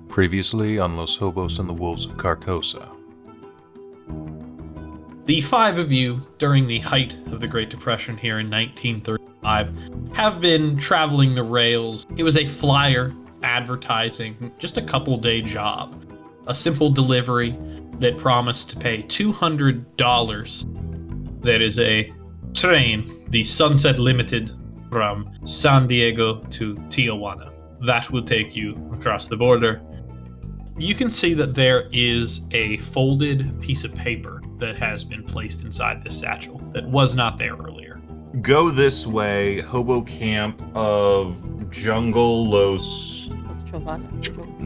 Previously on Los Hobos and the Wolves of Carcosa. The five of you, during the height of the Great Depression here in 1935, have been traveling the rails. It was a flyer advertising just a couple-day job. A simple delivery that promised to pay $200. That is a train, the Sunset Limited, from San Diego to Tijuana. That will take you across the border. You can see that there is a folded piece of paper that has been placed inside this satchel that was not there earlier. Go this way, Hobo Camp of Jungle Los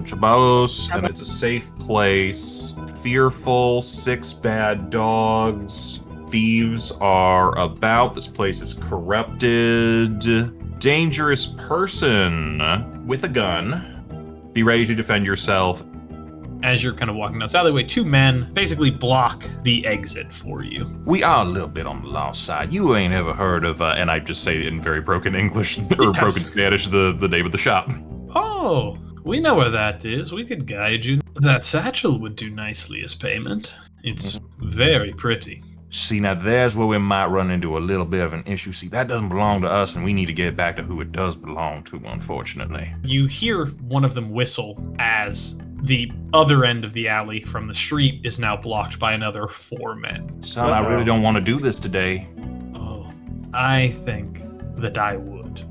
Chabalos, and it's a safe place. Fearful, 6 bad dogs. Thieves are about. This place is corrupted. Dangerous person with a gun. Be ready to defend yourself. As you're kind of walking down this alleyway, 2 men basically block the exit for you. We are a little bit on the lost side. You ain't ever heard of, and I just say in very broken English, or broken Spanish, the name of the shop. Oh, we know where that is. We could guide you. That satchel would do nicely as payment. It's very pretty. See, now there's where we might run into a little bit of an issue. See, that doesn't belong to us, and we need to get it back to who it does belong to, unfortunately. You hear one of them whistle as the other end of the alley from the street is now blocked by another 4 men. Son, I really don't want to do this today. Oh, I think that I would.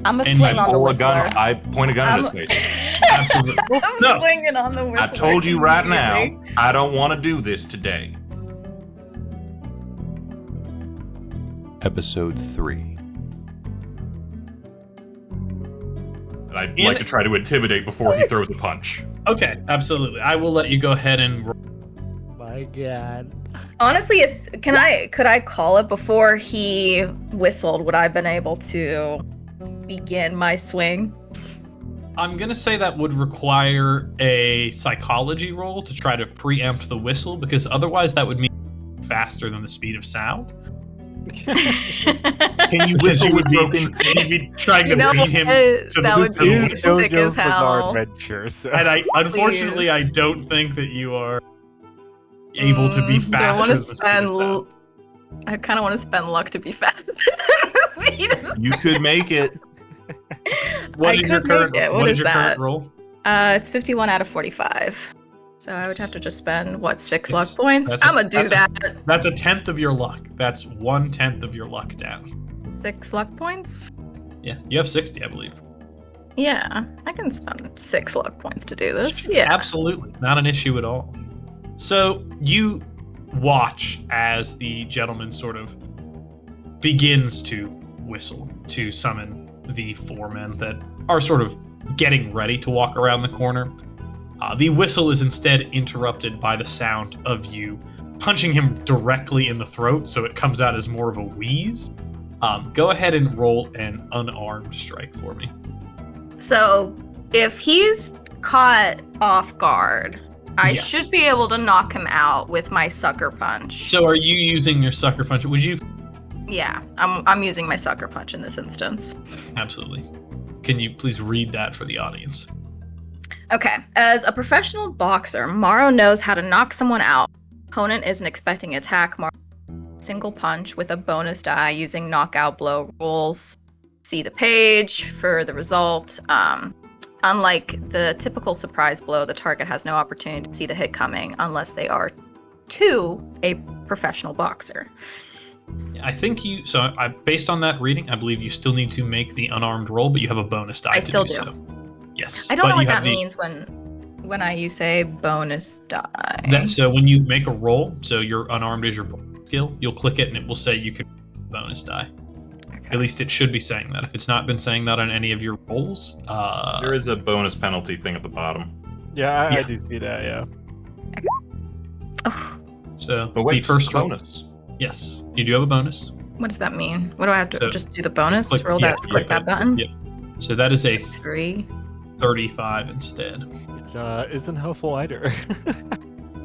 I'm a swing on the whistler. I point a gun in his face. Absolutely. I'm swinging on the whistler. I told you right now, I don't want to do this today. Episode 3. And I'd like to try to intimidate before he throws a punch. Okay, absolutely. I will let you go ahead and roll. My God. Honestly, could I call it before he whistled? Would I have been able to begin my swing? I'm going to say that would require a psychology roll to try to preempt the whistle, because otherwise that would mean faster than the speed of sound. Can you whistle with broken? You'd be trying to beat him to that would be sick as hell. So. And unfortunately, I don't think that you are able to be faster. I kind of want to spend luck to be faster. You could make it. What is your current roll? It's 51 out of 45. So I would have to just spend, 6 luck points? I'm gonna do that. That's a 10th of your luck. That's 1/10 of your luck down. 6 luck points? Yeah, you have 60, I believe. Yeah, I can spend 6 luck points to do this. Yeah. Absolutely. Not an issue at all. So you watch as the gentleman sort of begins to whistle to summon the 4 men that are sort of getting ready to walk around the corner. The whistle is instead interrupted by the sound of you punching him directly in the throat, so it comes out as more of a wheeze. Go ahead and roll an unarmed strike for me. So, if he's caught off guard, I Yes. should be able to knock him out with my sucker punch. So are you using your sucker punch? Would you? Yeah, I'm using my sucker punch in this instance. Absolutely. Can you please read that for the audience? Okay. As a professional boxer, Morrow knows how to knock someone out. Opponent isn't expecting attack. Morrow single punch with a bonus die using knockout blow rules. See the page for the result. Unlike the typical surprise blow, the target has no opportunity to see the hit coming unless they are a professional boxer. I think you. So, based on that reading, I believe you still need to make the unarmed roll, but you have a bonus die. I to still do. do. So. Yes. I don't know what that means when I say bonus die. So when you make a roll, so your unarmed is your skill, you'll click it and it will say you can bonus die. Okay. At least it should be saying that. If it's not been saying that on any of your rolls, There is a bonus penalty thing at the bottom. Yeah, I do see that, yeah. Okay. Oh, So But wait, the first bonus. Yes, you do have a bonus. what does that mean? What do I have to So, just do the bonus? click that button? Yep. So that is a 3. 35 instead. Which isn't helpful either.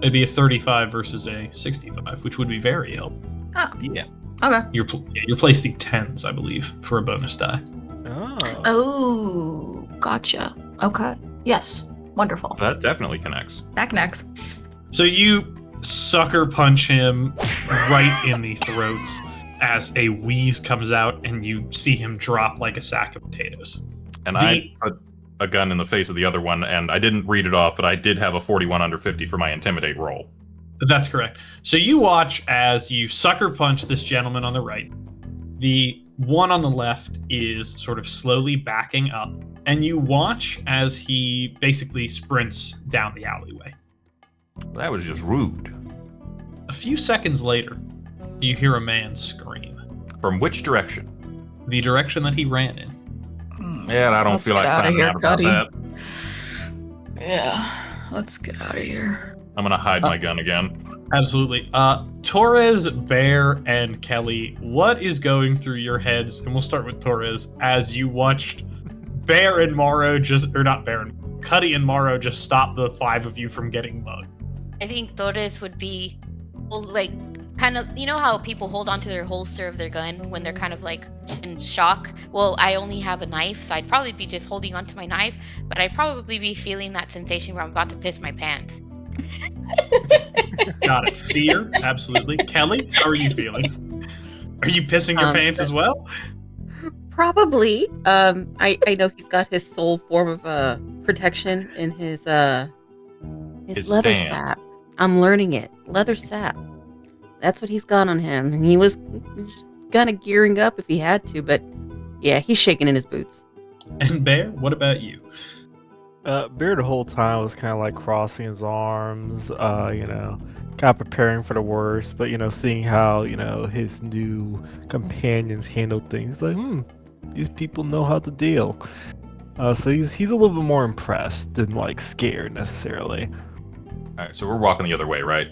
It'd be a 35 versus a 65, which would be very helpful. Oh, Yeah. okay. You're placing 10s, I believe, for a bonus die. Oh. Oh, gotcha. Okay. Yes. Wonderful. That definitely connects. That connects. So you sucker punch him right in the throats as a wheeze comes out, and you see him drop like a sack of potatoes. And I put a gun in the face of the other one, and I didn't read it off, but I did have a 41 under 50 for my intimidate roll. That's correct. So you watch as you sucker punch this gentleman on the right. The one on the left is sort of slowly backing up, and you watch as he basically sprints down the alleyway. That was just rude. A few seconds later, you hear a man scream. From which direction? The direction that he ran in. Yeah, I don't Let's feel like get outta finding here, out about Cuddy. that. Yeah, let's get out of here. I'm gonna hide my gun again. Absolutely. Torres, Bear, and Kelly, what is going through your heads? And we'll start with Torres as you watched Bear and Morrow Cuddy and Morrow just stop the five of you from getting mugged. I think Torres would be, well, like, kind of, you know how people hold onto their holster of their gun when they're kind of like in shock? Well, I only have a knife, so I'd probably be just holding onto my knife, but I'd probably be feeling that sensation where I'm about to piss my pants. Got it. Fear, absolutely. Kelly, how are you feeling? Are you pissing your pants as well? Probably. I know he's got his sole form of protection in his leather stand. sap. I'm learning it. Leather sap. That's what he's got on him. And he was kind of gearing up if he had to, but yeah, he's shaking in his boots. And Bear, what about you? Bear the whole time was kind of like crossing his arms, kind of preparing for the worst, but, seeing how, his new companions handled things, like, these people know how to deal. So he's a little bit more impressed than, like, scared necessarily. All right, so we're walking the other way, right?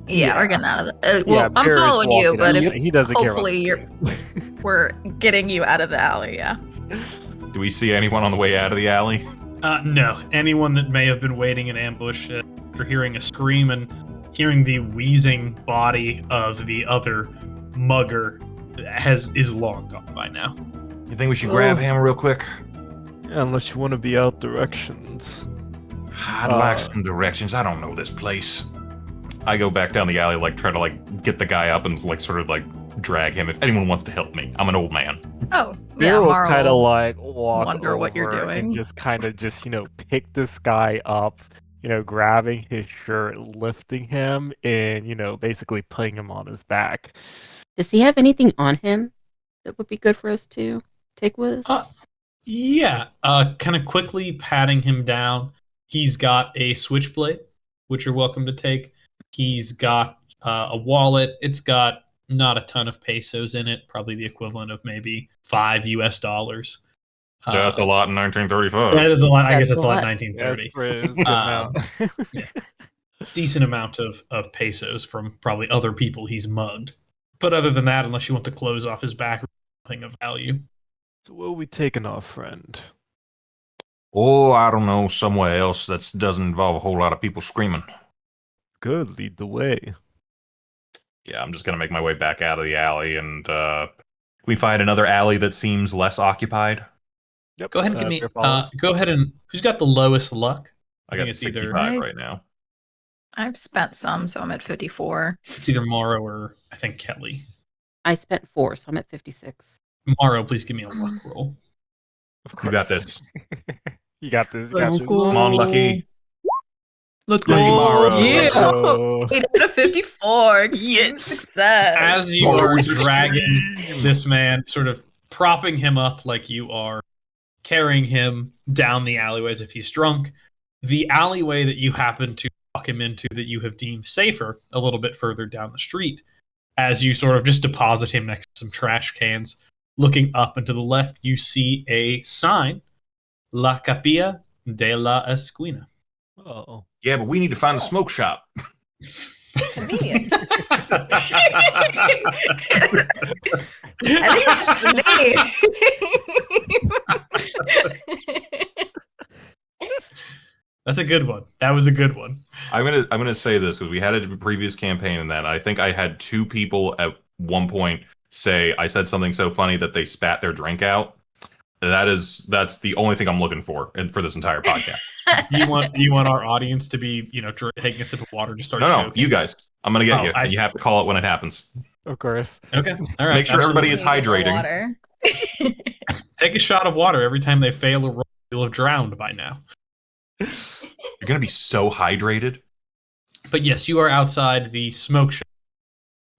Yeah, we're getting out of the. Well, I'm Bear is following you, walking but out. if he doesn't care about hopefully we're getting you out of the alley. Yeah. Do we see anyone on the way out of the alley? No. Anyone that may have been waiting in ambush after hearing a scream and hearing the wheezing body of the other mugger is long gone by now. You think we should grab him real quick? Unless you want to be out directions. I'd like some directions. I don't know this place. I go back down the alley, like, try to, like, get the guy up and, like, sort of, like, drag him if anyone wants to help me. I'm an old man. Oh, Bear yeah. will Marl kind of like walk wonder what you're over doing. and just kind of pick this guy up, grabbing his shirt, lifting him, and basically putting him on his back. Does he have anything on him that would be good for us to take with us? Yeah. Kind of quickly patting him down. He's got a switchblade, which you're welcome to take. He's got a wallet. It's got not a ton of pesos in it, probably the equivalent of maybe $5 US. That's a lot in 1935. That is a lot. I guess That's that's a a lot lot. in That's 1930. pretty- that's a good amount. Yeah. Decent amount of pesos from probably other people he's mugged. But other than that, unless you want to close off his back, nothing of value. So where are we taking our friend? Oh, I don't know, somewhere else that doesn't involve a whole lot of people screaming. Good, lead the way. Yeah, I'm just gonna make my way back out of the alley, and we find another alley that seems less occupied. Yep. Go ahead and give me. Bear follows. Go ahead and who's got the lowest luck? I think got it's either 65 right now. I've spent some, so I'm at 54. it's either Morrow or I think Kelly. I spent 4, so I'm at 56. Morrow, please give me a luck roll. You got this. You got this. You got this. Come on, Lucky. Let's Lucky Morrow. Yeah. Oh. 8 out of 54. Yes. Success. As you Morrow are is dragging extreme. this man, sort of propping him up like you are carrying him down the alleyway as if he's drunk, the alleyway that you happen to walk him into that you have deemed safer a little bit further down the street, as you sort of just deposit him next to some trash cans, looking up and to the left, you see a sign, La Capilla de la Esquina. Oh. Yeah, but we need to find a smoke shop. Convenient. I think that's the name. That's a good one. That was a good one. I'm gonna say this because we had a previous campaign, and then I think I had 2 people at one point say I said something so funny that they spat their drink out. That's the only thing I'm looking for for this entire podcast. You want our audience to be, taking a sip of water to start No, choking? you guys. I'm gonna get Oh, you. And you have to call it when it happens. Of course. Okay. All right. Make sure everybody is Need more hydrating. water. Take a shot of water every time they fail a roll. You'll have drowned by now. You're gonna be so hydrated. But yes, you are outside the smoke shop,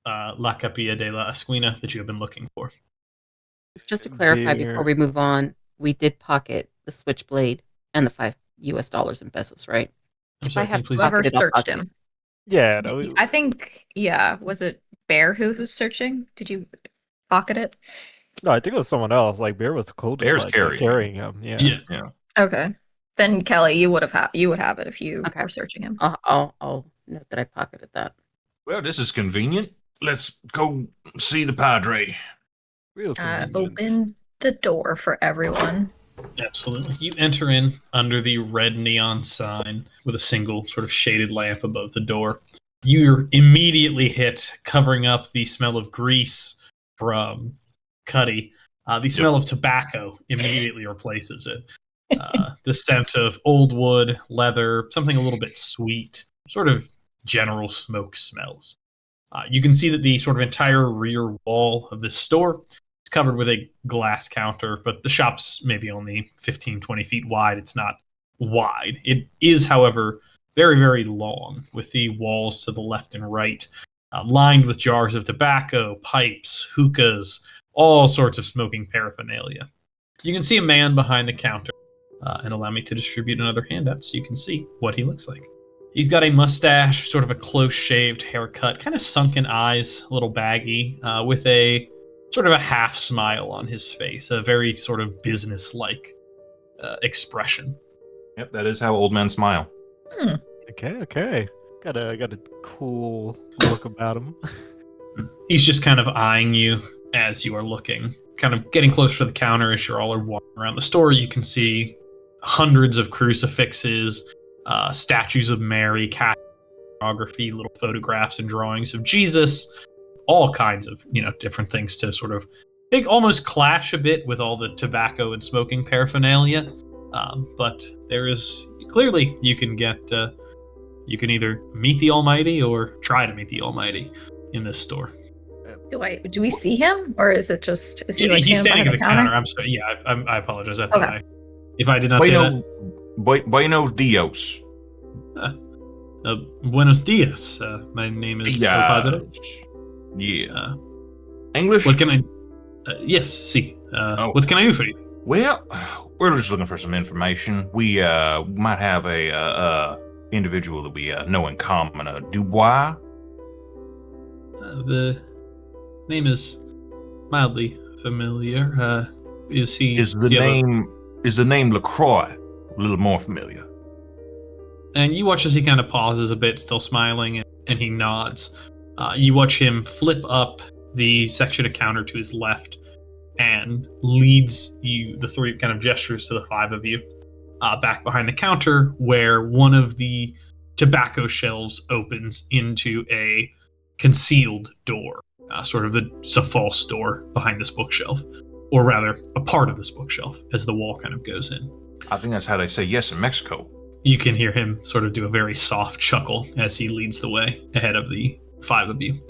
La Capilla de la Esquina, that you have been looking for. Just to clarify Dear. before we move on, we did pocket the switchblade and the $5 in pesos, right? I'm If sorry, I can have you please? to pocket Whoever it, I'll searched pocket him. it. Yeah, no, I think, was it Bear who was searching? Did you pocket it? no, I think it was someone else. Like Bear was cool. Bear's carrying him. Yeah. Yeah. Okay. Then Kelly, you would have it if you Okay. were searching him. I'll note that I pocketed that. Well, this is convenient. Let's go see the Padre. Real convenient. Open the door for everyone. Absolutely. You enter in under the red neon sign with a single sort of shaded lamp above the door. You're immediately hit, covering up the smell of grease from Cuddy. The smell of tobacco immediately replaces it. The scent of old wood, leather, something a little bit sweet, sort of general smoke smells. You can see that the sort of entire rear wall of this store is covered with a glass counter, but the shop's maybe only 15, 20 feet wide. It's not wide. It is, however, very, very long, with the walls to the left and right lined with jars of tobacco, pipes, hookahs, all sorts of smoking paraphernalia. You can see a man behind the counter, and allow me to distribute another handout so you can see what he looks like. He's got a mustache, sort of a close-shaved haircut, kind of sunken eyes, a little baggy, with a sort of a half smile on his face, a very sort of business-like expression. Yep, that is how old men smile. Okay. Got a cool look about him. He's just kind of eyeing you as you are looking, kind of getting closer to the counter as you're all are walking around the store. You can see hundreds of crucifixes, statues of Mary, cat photography, little photographs and drawings of Jesus, all kinds of different things to sort of they almost clash a bit with all the tobacco and smoking paraphernalia. But there is clearly you can get you can either meet the Almighty or try to meet the Almighty in this store. Do we see him, or is it just is he like He's standing standing behind at the counter? I'm sorry. Yeah, I apologize. I thought Okay. if I did not say that. Buenos dios. Buenos dias. My name is El Padre. Yeah. English? What can I? Yes, see. What can I do for you? Well, we're just looking for some information. We might have a individual that we know in common, Dubois. The name is mildly familiar. Is he? Is the name LaCroix a little more familiar? And you watch as he kind of pauses a bit, still smiling, and he nods. You watch him flip up the section of counter to his left and leads you, the three kind of gestures to the five of you, back behind the counter where one of the tobacco shelves opens into a concealed door, it's a false door behind this bookshelf, or rather a part of this bookshelf as the wall kind of goes in. I think that's how they say yes in Mexico. You can hear him sort of do a very soft chuckle as he leads the way ahead of the five of you.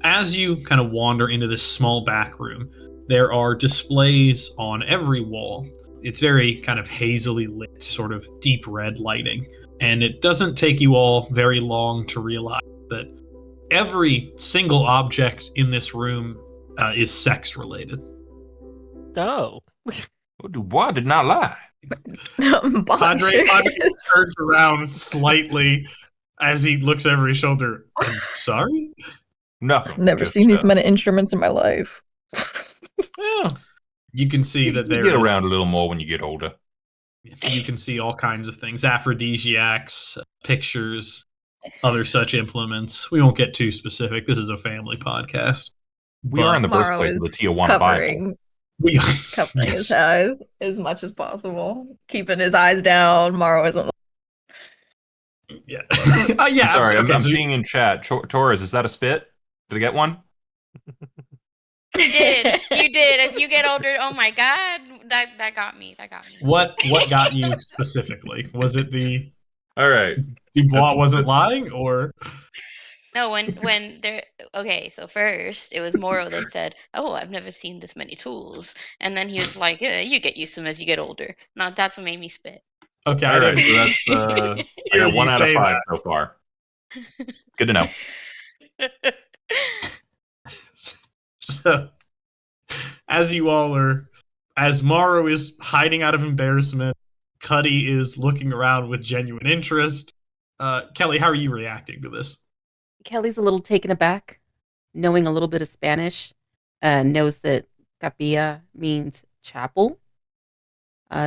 As you kind of wander into this small back room, there are displays on every wall. It's very kind of hazily lit, sort of deep red lighting. And it doesn't take you all very long to realize that every single object in this room is sex related. Oh. Dubois did not lie. Padre turns around slightly as he looks over his shoulder. I'm sorry? Nothing. Never just, seen these many instruments in my life. Well, You can see that you there get is- around a little more when you get older. You can see all kinds of things, aphrodisiacs, pictures, other such implements. We won't get too specific. This is a family podcast. We are in the Morrow birthplace of the is Tijuana Bible. We covering Yes. his eyes as much as possible, keeping his eyes down. Morrow isn't. yeah. Sorry, Yeah. I'm okay, so seeing in chat. Torres, is that a spit? Did I get one? You did. You did. As you get older, oh my god, that got me. That got me. What got you specifically? Was it the All right. Dubois wasn't that's- lying, or No, when there. Okay, so first it was Moro that said, "Oh, I've never seen this many tools," and then he was like, "Yeah, you get used to them as you get older." No, that's what made me spit. okay? All I right. didn't So that's I hear got you 1 out of say 5 so far. Good to know. that. So, as you all are, as Morrow is hiding out of embarrassment, Cuddy is looking around with genuine interest. Kelly, how are you reacting to this? Kelly's a little taken aback, knowing a little bit of Spanish, knows that capilla means chapel.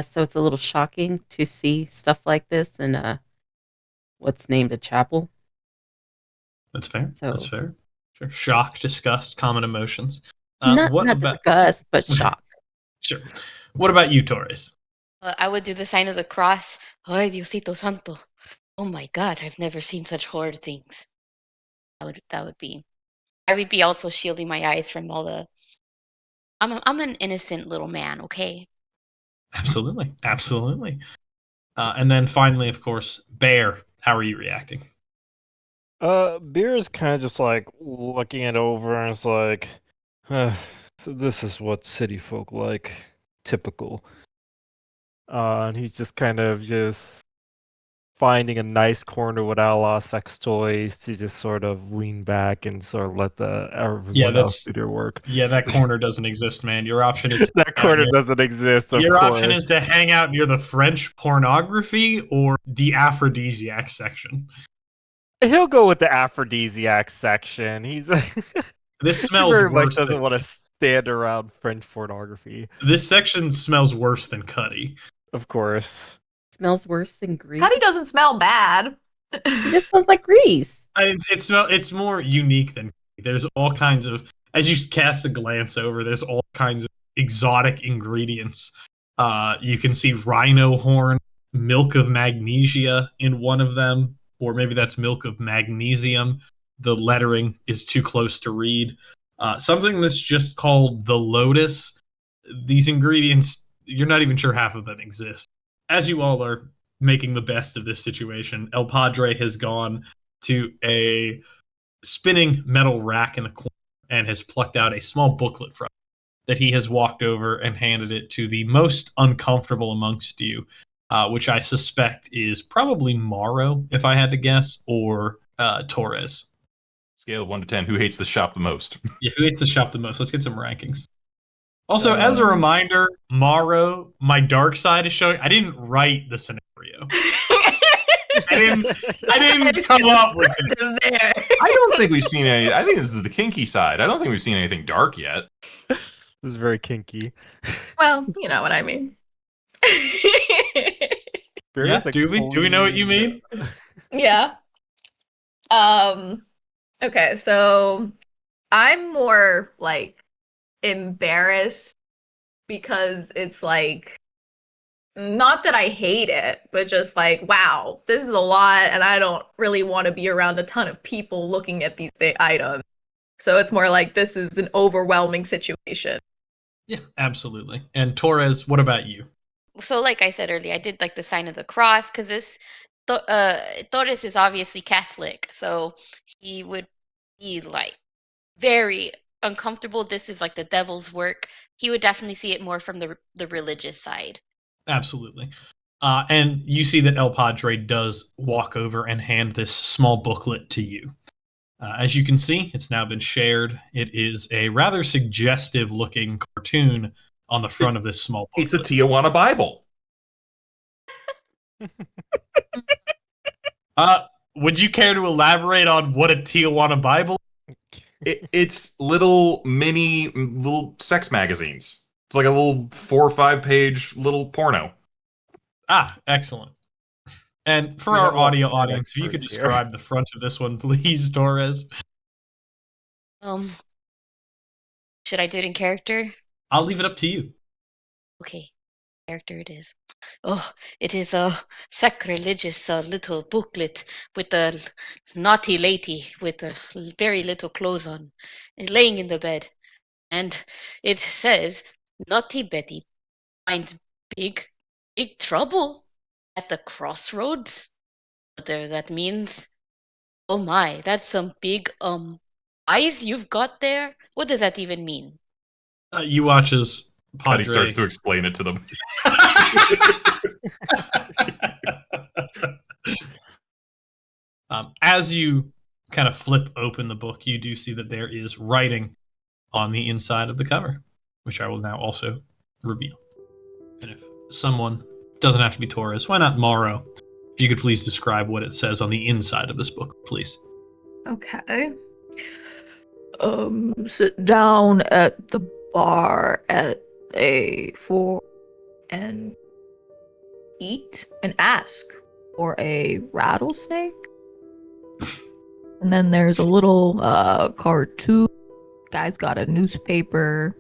So it's a little shocking to see stuff like this in what's named a chapel. That's fair. So- That's fair. Sure. Shock, disgust, common emotions. Not What about disgust, but shock. sure? What about you, Torres? I would do the sign of the cross. Ay, Diosito Santo. Oh my God, I've never seen such horrid things. That would be. I would be also shielding my eyes from all the. I'm an innocent little man, okay? Absolutely, absolutely. And then finally, of course, Bear. How are you reacting? Beer is kind of just like looking it over and it's like, so this is what city folk like, typical. And he's just kind of just finding a nice corner without a lot of sex toys to just sort of lean back and sort of let everyone else do their work. Yeah, that corner doesn't exist, man. Your option is That corner doesn't exist, of your course. option is to hang out near the French pornography or the aphrodisiac section. He'll go with the aphrodisiac section. He's This he smells very much worse. doesn't want to stand around French pornography. This section smells worse than Cuddy. Of course. Smells worse than grease. Cuddy doesn't smell bad. It just smells like grease. It's more unique than there's all kinds of, as you cast a glance over, there's all kinds of exotic ingredients. You can see rhino horn, milk of magnesia in one of them, or maybe that's milk of magnesium. The lettering is too close to read. Something that's just called the lotus. These ingredients, you're not even sure half of them exist. As you all are making the best of this situation, El Padre has gone to a spinning metal rack in the corner and has plucked out a small booklet from it that he has walked over and handed it to the most uncomfortable amongst you, which I suspect is probably Morrow, if I had to guess, or Torres. Scale of 1 to 10. Who hates the shop the most? Yeah, who hates the shop the most? Let's get some rankings. Also, as a reminder, Morrow, my dark side is showing. I didn't write the scenario. I didn't come up with it. There. I don't think we've seen any. I think this is the kinky side. I don't think we've seen anything dark yet. This is very kinky. Well, you know what I mean. Yeah, do we know what you mean? Yeah. Okay, so I'm more like embarrassed because it's like not that I hate it, but just like, wow, this is a lot and I don't really want to be around a ton of people looking at these items. So it's more like this is an overwhelming situation. Yeah, absolutely. And Torres, what about you? So, like I said earlier, I did like the sign of the cross because this Torres is obviously Catholic, so he would be like very uncomfortable. This is like the devil's work. He would definitely see it more from the religious side. Absolutely. And you see that El Padre does walk over and hand this small booklet to you. As you can see, it's now been shared. It is a rather suggestive looking cartoon on the front of this small booklet. It's a Tijuana Bible. Would you care to elaborate on what a Tijuana Bible? It's little sex magazines. It's like a little 4 or 5 page little porno. Ah, excellent. And for We our have a lot audio of audience, if you could experts here. describe the front of this one, please, Torres. Should I do it in character? I'll leave it up to you. Okay, character it is. Oh, it is a sacrilegious little booklet with a naughty lady with very little clothes on, laying in the bed. And it says, Naughty Betty finds big, big trouble at the crossroads. Whatever that means. Oh my, that's some big, eyes you've got there? What does that even mean? You watch as Cuddy Padre... starts to explain it to them. As you kind of flip open the book, you do see that there is writing on the inside of the cover, which I will now also reveal. And if someone, doesn't have to be Torres, why not Morrow? If you could please describe what it says on the inside of this book, please. Okay. Sit down at the bar at A4 and eat and ask for a rattlesnake. And then there's a little cartoon. Guy's got a newspaper.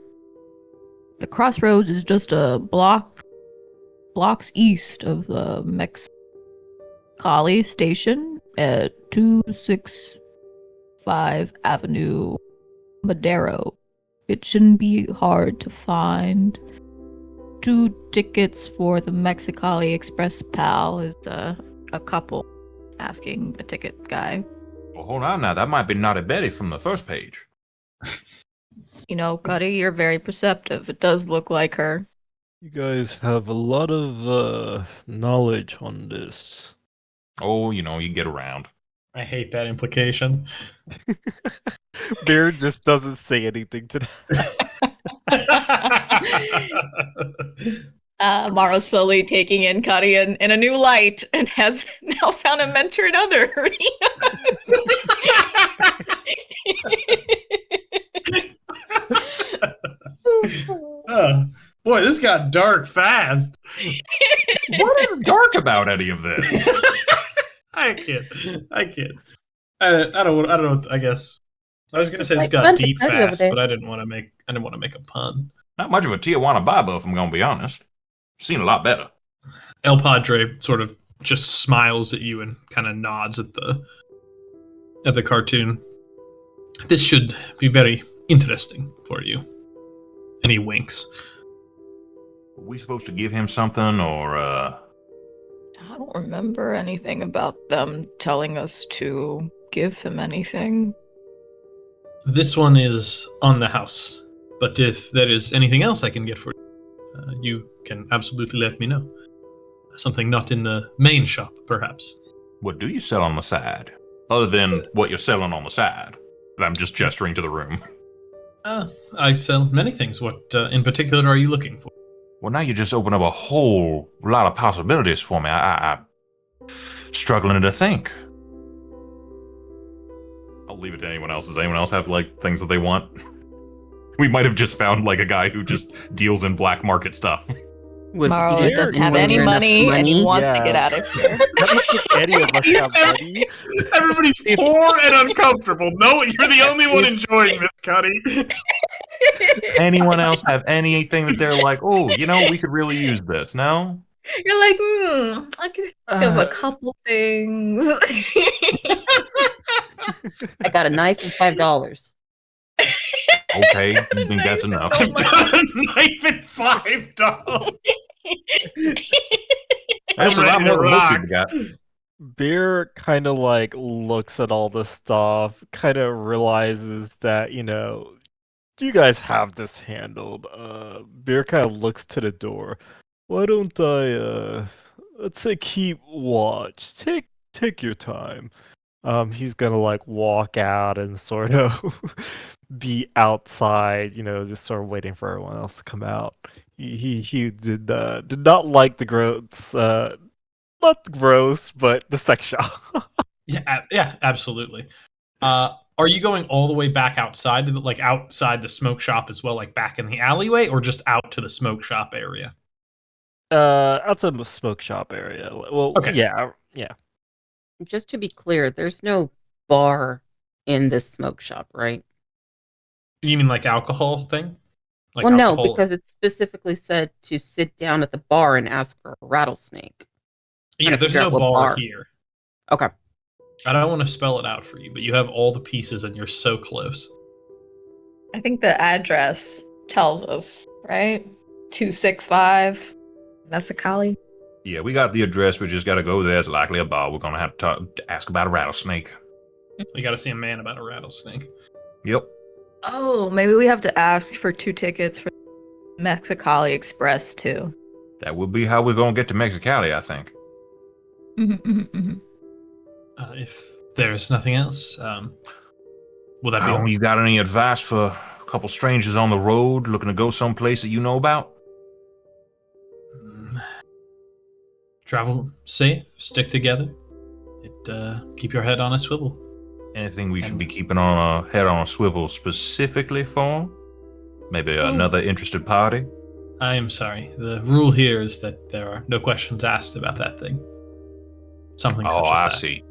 The crossroads is just a blocks east of the Mexicali station at 265 Avenue Madero. It shouldn't be hard to find. 2 tickets for the Mexicali Express Pal is a couple asking the ticket guy. Well, hold on now. That might be Naughty Betty from the first page. You know, Cuddy, you're very perceptive. It does look like her. You guys have a lot of knowledge on this. Oh, you get around. I hate that implication. Bear just doesn't say anything to that. Mara's slowly taking in Cuddy in a new light and has now found a mentor in other. Boy, this got dark fast. What is dark about any of this? I kid. I don't know. I guess I was gonna say this Like got Bunty deep Cuddy over fast, there. but I didn't want to make a pun. Not much of a Tijuana Bible, if I'm going to be honest. Seen a lot better. El Padre sort of just smiles at you and kind of nods at the cartoon. This should be very interesting for you. And he winks. Were we supposed to give him something, or, I don't remember anything about them telling us to give him anything. This one is on the house. But if there is anything else I can get for you, you can absolutely let me know. Something not in the main shop, perhaps. what do you sell on the side? Other than what you're selling on the side. And I'm just gesturing to the room. I sell many things. What in particular are you looking for? Well, now you just open up a whole lot of possibilities for me. I'm struggling to think. I'll leave it to anyone else. Does anyone else have, things that they want? We might have just found, a guy who just deals in black market stuff. Maro Bear doesn't have know any enough money and he money? wants to Yeah. get out of here. I don't think any of us have money. Everybody's poor and uncomfortable. No, you're the only one enjoying this, Cuddy. Anyone else have anything that they're like, oh, we could really use this, no? You're like, I could think of a couple things. I got a knife and $5. Okay, you think that's enough? I've got a knife and $5. That's a I'm lot ready more to than most rock. people got. Bear kind of looks at all this stuff, kind of realizes that, you guys have this handled. Bear kind of looks to the door. Why don't I, let's say keep watch. Take your time. He's gonna walk out and sort of be outside, just sort of waiting for everyone else to come out. He did not like the gross, not gross, but the sex shop. Yeah, absolutely. Are you going all the way back outside, outside the smoke shop as well, back in the alleyway, or just out to the smoke shop area? Outside the smoke shop area. Well, Okay. yeah. Just to be clear, there's no bar in this smoke shop, right? You mean alcohol thing? Well, no, alcohol- because it specifically said to sit down at the bar and ask for a rattlesnake. yeah, trying to there's figure no out what bar bar. here. Okay. I don't want to spell it out for you, but you have all the pieces and you're so close. I think the address tells us, right? 265 Mexicali. Yeah, we got the address. We just got to go there. It's likely a bar. We're going to have to ask about a rattlesnake. We got to see a man about a rattlesnake. Yep. Oh, maybe we have to ask for 2 tickets for Mexicali Express too. That will be how we're going to get to Mexicali, I think. If there's nothing else, will that be all? You got any advice for a couple strangers on the road looking to go someplace that you know about? Travel safe, stick together. Keep your head on a swivel. Anything we should be keeping on a head on a swivel specifically for? Maybe another interested party? I am sorry. The rule here is that there are no questions asked about that thing. Something such as that. I see.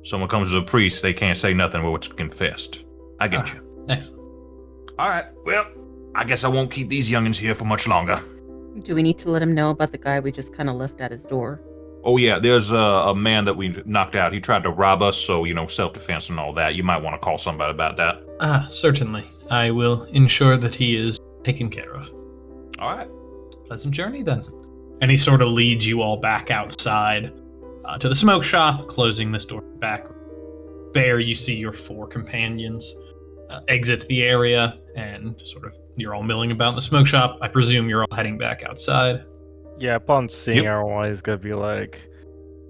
Someone comes to a priest, they can't say nothing but what's confessed. I get you. Excellent. All right, well, I guess I won't keep these youngins here for much longer. Do we need to let him know about the guy we just kind of left at his door? Oh yeah, there's a man that we knocked out. He tried to rob us, so, self-defense and all that. You might want to call somebody about that. Certainly. I will ensure that he is taken care of. All right. Pleasant journey, then. And he sort of leads you all back outside to the smoke shop, closing this door back. There you see your 4 companions exit the area, and you're all milling about in the smoke shop. I presume you're all heading back outside. Yeah, upon seeing everyone, he's gonna be like,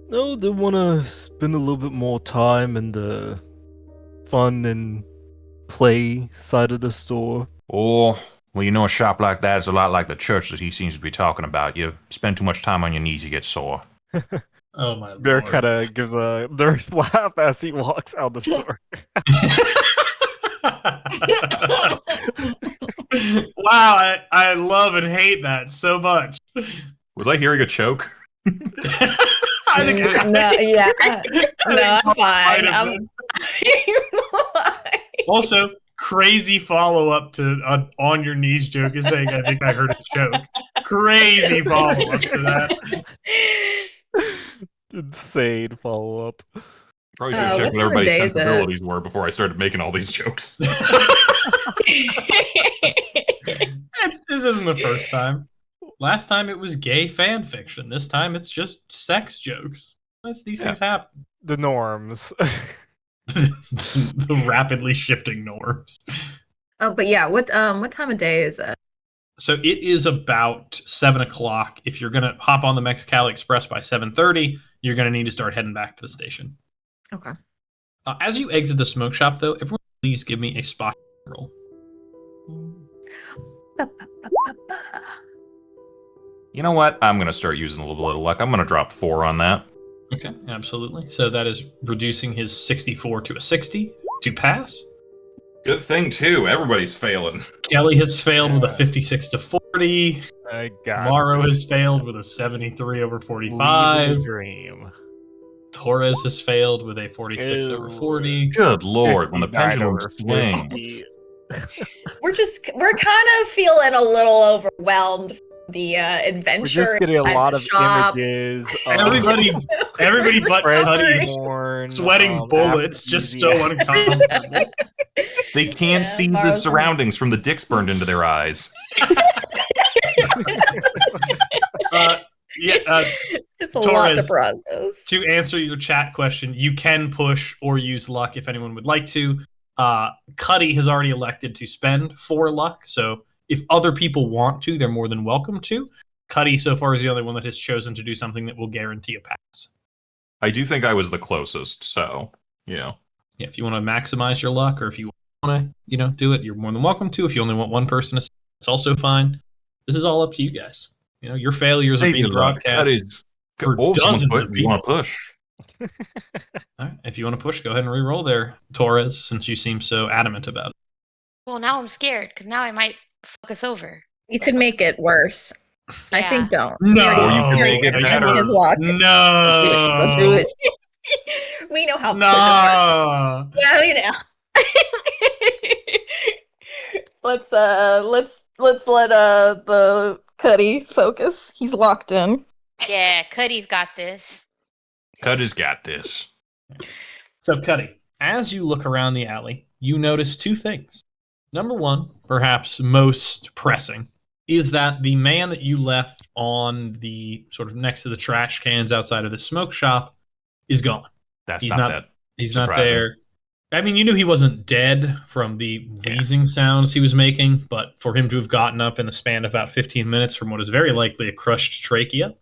"No, they want to spend a little bit more time in the fun and play side of the store." Oh, well, a shop like that is a lot like the church that he seems to be talking about. You spend too much time on your knees, you get sore. Oh my Bear lord. kind of gives a nervous laugh as he walks out the store. Wow, I love and hate that so much. Was I hearing a choke? I think No, I'm fine. I'm also crazy follow-up to on your knees joke is saying I think I heard a choke. Crazy follow-up to that. Insane follow-up. Probably should have checked what everybody's sensibilities were before I started making all these jokes. This isn't the first time. Last time it was gay fan fiction. This time it's just sex jokes. These things happen. The norms. The rapidly shifting norms. Oh, but yeah, what time of day is it? So it is about 7 o'clock. If you're gonna hop on the Mexicali Express by 7:30, you're gonna need to start heading back to the station. Okay. As you exit the smoke shop, though, everyone please give me a spot roll. You know what? I'm going to start using a little bit of luck. I'm going to drop 4 on that. Okay, absolutely. So that is reducing his 64 to a 60 to pass. Good thing, too. Everybody's failing. Kelly has failed with a 56 to 40. I got Morrow has failed with a 73 over 45. Dream. Torres has failed with a 46 over 40. Good lord, when the 59 pendulum over swings. 50. We're kind of feeling a little overwhelmed. The adventure. We're just getting a lot of shop. images. Everybody but Cuddy's Horn, sweating bullets, just so uncomfortable. They can't see the Morrow's surroundings from the dicks burned into their eyes. It's a Torres, lot to process. To answer your chat question, you can push or use luck if anyone would like to. Cuddy has already elected to spend 4 luck, so if other people want to, they're more than welcome to. Cuddy, so far, is the only one that has chosen to do something that will guarantee a pass. I do think I was the closest, so, Yeah, if you want to maximize your luck, or if you want to, do it, you're more than welcome to. If you only want one person, it's also fine. This is all up to you guys. Your failures are being broadcast for dozens of people. You want to push? All right, if you want to push, go ahead and re-roll there, Torres, since you seem so adamant about it. Well, now I'm scared because now I might fuck us over. You could make it worse. I Yeah. think don't. No, Or you can make it Seriously, better. his luck. No, Let's do it. We know how no. Yeah, we know. let's let the Cuddy focus. He's locked in. Yeah, Cuddy's got this. Cuddy's got this. So, Cuddy, as you look around the alley, you notice 2 things. number one, perhaps most pressing, is that the man that you left on the sort of next to the trash cans outside of the smoke shop is gone. That's He's not that He's surprising. not there. I mean, you knew he wasn't dead from the wheezing sounds he was making, but for him to have gotten up in the span of about 15 minutes from what is very likely a crushed trachea,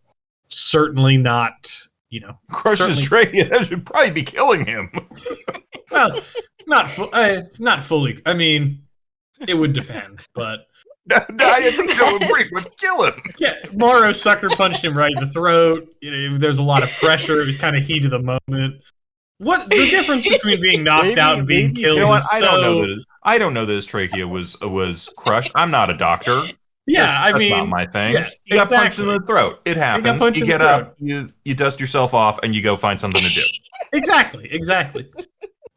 certainly not, Crushed his trachea. That should probably be killing him. well, not fully. I mean, it would depend, but I think that would pretty much kill him. yeah, Morrow sucker punched him right in the throat. There's a lot of pressure. It was kind of heat of the moment. What the difference between being knocked out and being killed? You know what? Is I don't know that his trachea was crushed. I'm not a doctor. Yeah, That's not my thing. Yeah, you got punched in the throat. It happens. You get up, you dust yourself off, and you go find something to do. Exactly.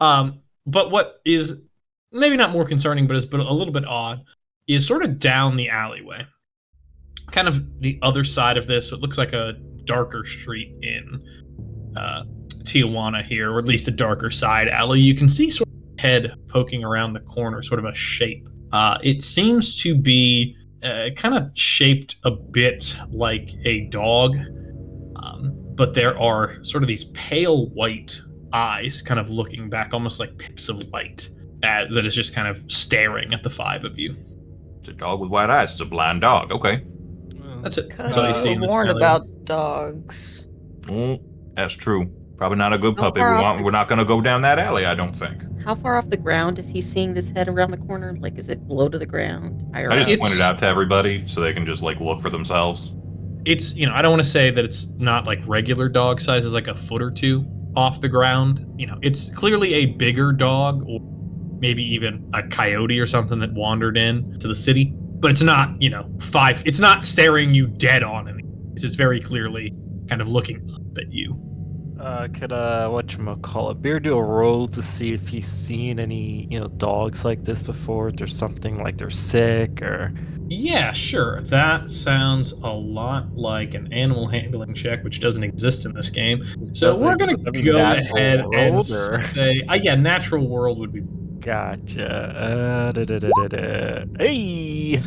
But what is maybe not more concerning, but a little bit odd, is sort of down the alleyway. Kind of the other side of this, it looks like a darker street in Tijuana here, or at least a darker side alley. You can see sort of a head poking around the corner, sort of a shape. It seems to be kind of shaped a bit like a dog, but there are sort of these pale white eyes kind of looking back, almost like pips of light, that is just kind of staring at the five of you. It's a dog with white eyes. It's a blind dog. Okay. That's it. Kind That's all you see in this warned alley. about dogs. Oh, that's true. Probably not a good How puppy. far off We're not going to go down that alley, I don't think. How far off the ground is he seeing this head around the corner? Like, is it low to the ground? Higher I just up? pointed out to everybody so they can just look for themselves. It's, I don't want to say that it's not like regular dog size, it's like a foot or two off the ground. It's clearly a bigger dog, or maybe even a coyote or something that wandered in to the city. But it's not, it's not staring you dead on. It's very clearly kind of looking up at you. Could whatchamacallit, Bear do a roll to see if he's seen any, dogs like this before? If there's something like they're sick or... Yeah, sure. That sounds a lot like an animal handling check, which doesn't exist in this game. So we're going to go ahead and say... yeah, natural world would be... Gotcha. Hey!